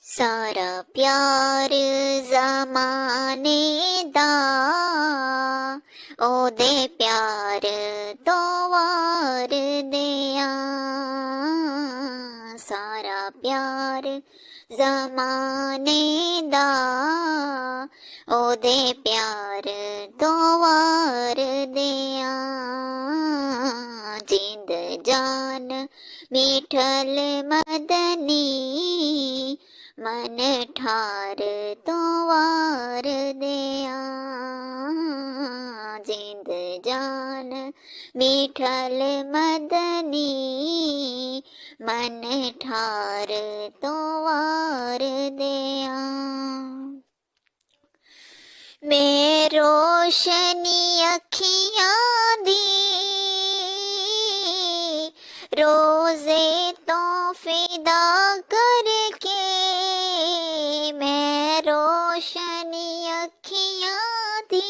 सारा प्यार ज़माने दा ओदे प्यार तो वार दिया। सारा प्यार ज़माने दा ओदे प्यार तो वार दिया। जिंद जान मिठल मदनी मन ठार तो वार दिया। जिंद जान मिठल मदनी मन ठार तो वार दिया। मैं रोशनी अखियां दी रोजे तो फिदा करके, मैं रोशनी अखियां दी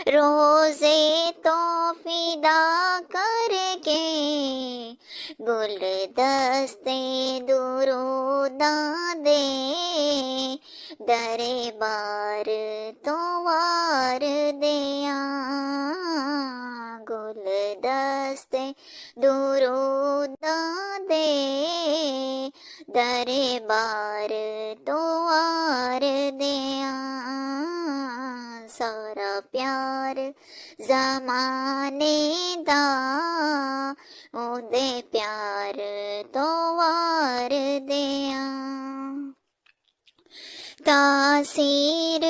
रोजे तो फिदा करके, गुलदस्ते दुरूदा दे दरबार तो वार दिया। गुलदस्ते दुरूदा दे दरबार तो वार दिया। सारा प्यार ज़माने दा ओदे प्यार तो वार दिया। तासीर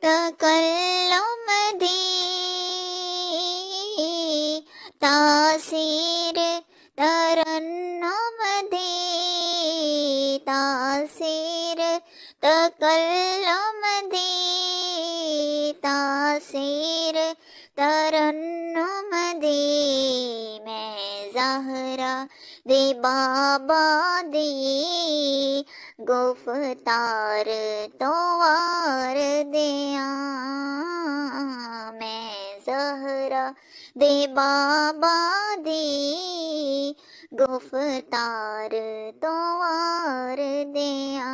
तकल्लुम दी तासीर तरन्नुम दी तासीर तकल्लुम दी तासीर तरन्नुम दी। मैं ज़हरा दे बाबा दी गुफ्तार तो वार दिया। मैं ज़हरा दे बाबा दी गुफ्तार तो वार दिया।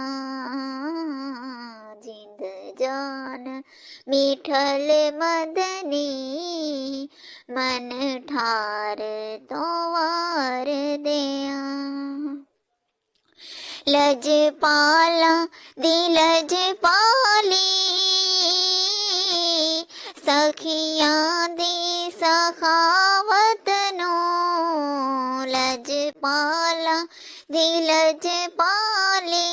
जिंद जान मिठल मदनी मन ठार तो वार दिया। लजपाला दी लजपाली सखियां दी सखावत नो। लजपाला दी लजपाली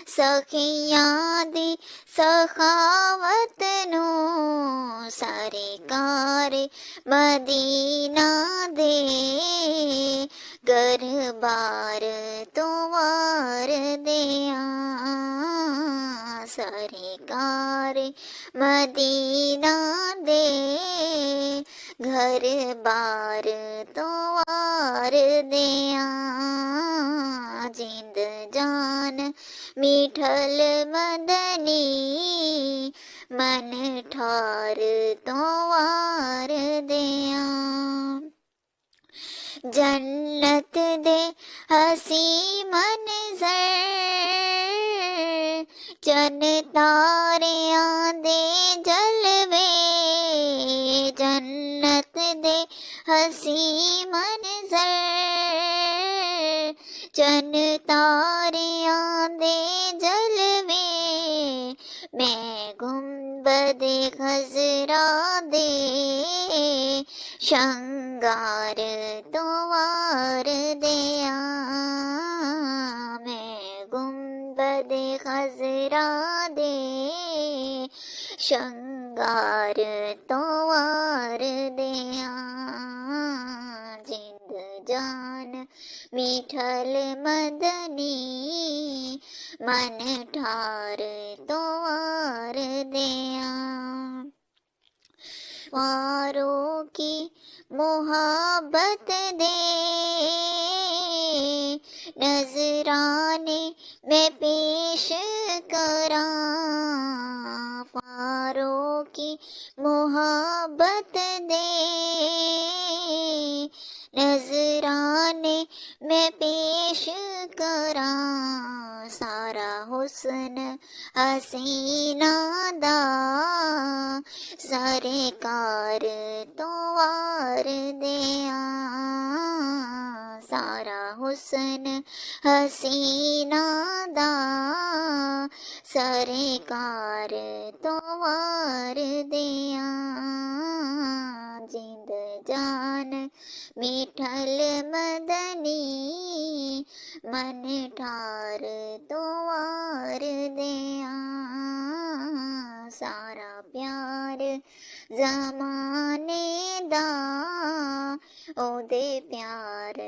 सखियां दी सखावत नो। सरकार मदीना दे गरबार तो वार दिया। सरकार मदीना दे घर बार तो वार दिया। जिंद जान मिठल मदनी मन ठार तो वार दिया। जन्नत दे हसी मंज़र चन तारियां दे जलवे। जन्नत दे हसी मंज़र चन तारियां दे जलवे। मैं गुंबद खज़रा दे शंगार तो वार दिया। मैं गुंबद खज़रा दे शंगार तो वार दिया। जिंद जान मिठल मदनी मन ठार तो वार दिया। वारों की मोहब्बत दे नजराने में पेश करा। वारों की मोहब्बत दे नजराने मैं पेश करां सारा हुस्न हसीना दा सरकार तो वार दिया सारा हुस्न हसीना दा सरकार तो वार दिया जिंद जान मिठल मदनी मन ठार तो वार दिया सारा प्यार जमाने दा ओदे प्यार